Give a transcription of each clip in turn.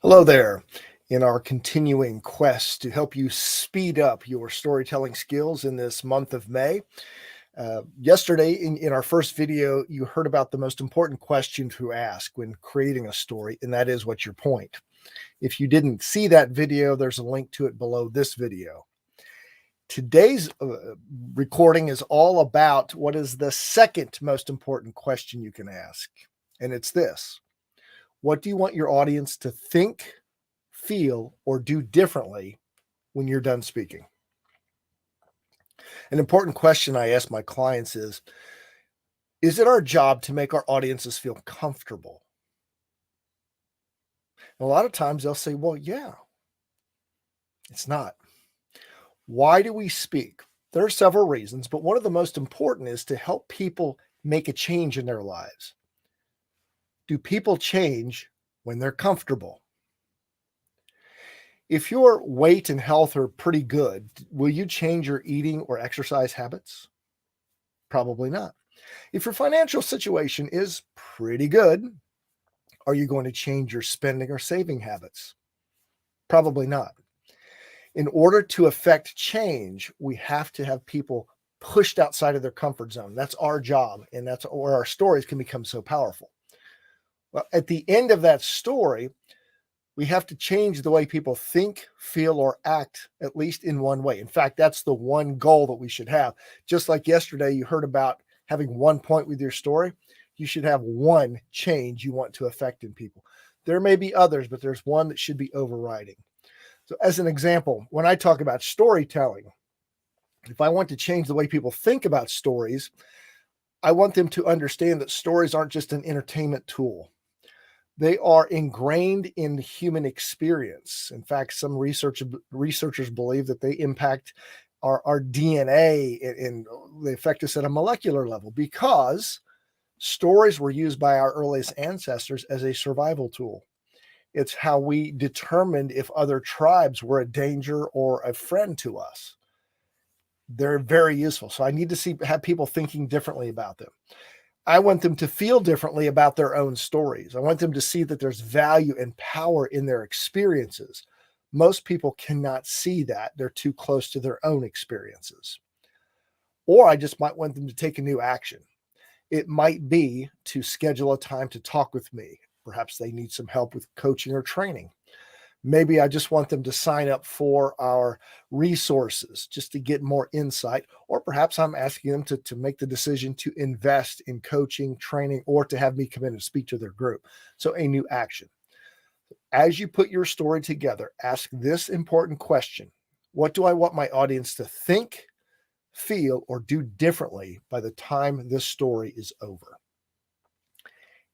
Hello there. In our continuing quest to help you speed up your storytelling skills in this month of May, yesterday in our first video, you heard about the most important question to ask when creating a story, and that is, what's your point? If you didn't see that video, there's a link to it below this video. Today's recording is all about what is the second most important question you can ask, and it's this: what do you want your audience to think, feel, or do differently when you're done speaking? An important question I ask my clients is it our job to make our audiences feel comfortable? And a lot of times they'll say, well, yeah. It's not. Why do we speak? There are several reasons, but one of the most important is to help people make a change in their lives. Do people change when they're comfortable? If your weight and health are pretty good, will you change your eating or exercise habits? Probably not. If your financial situation is pretty good, are you going to change your spending or saving habits? Probably not. In order to affect change, we have to have people pushed outside of their comfort zone. That's our job, and that's where our stories can become so powerful. Well, at the end of that story, we have to change the way people think, feel, or act, at least in one way. In fact, that's the one goal that we should have. Just like yesterday, you heard about having one point with your story. You should have one change you want to affect in people. There may be others, but there's one that should be overriding. So as an example, when I talk about storytelling, if I want to change the way people think about stories, I want them to understand that stories aren't just an entertainment tool. They are ingrained in human experience. In fact, some researchers believe that they impact our DNA and they affect us at a molecular level, because stories were used by our earliest ancestors as a survival tool. It's how we determined if other tribes were a danger or a friend to us. They're very useful. So I need to have people thinking differently about them. I want them to feel differently about their own stories. I want them to see that there's value and power in their experiences. Most people cannot see that. They're too close to their own experiences. Or I just might want them to take a new action. It might be to schedule a time to talk with me. Perhaps they need some help with coaching or training. Maybe I just want them to sign up for our resources just to get more insight. Or perhaps I'm asking them to make the decision to invest in coaching, training, or to have me come in and speak to their group. So a new action. As you put your story together, ask this important question: what do I want my audience to think, feel, or do differently by the time this story is over?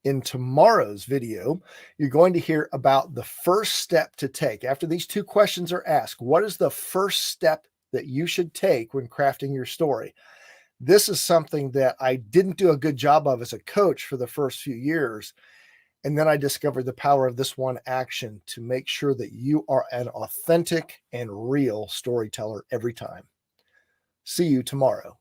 In tomorrow's video, you're going to hear about the first step to take. After these two questions are asked, what is the first step that you should take when crafting your story? This is something that I didn't do a good job of as a coach for the first few years. And then I discovered the power of this one action to make sure that you are an authentic and real storyteller every time. See you tomorrow.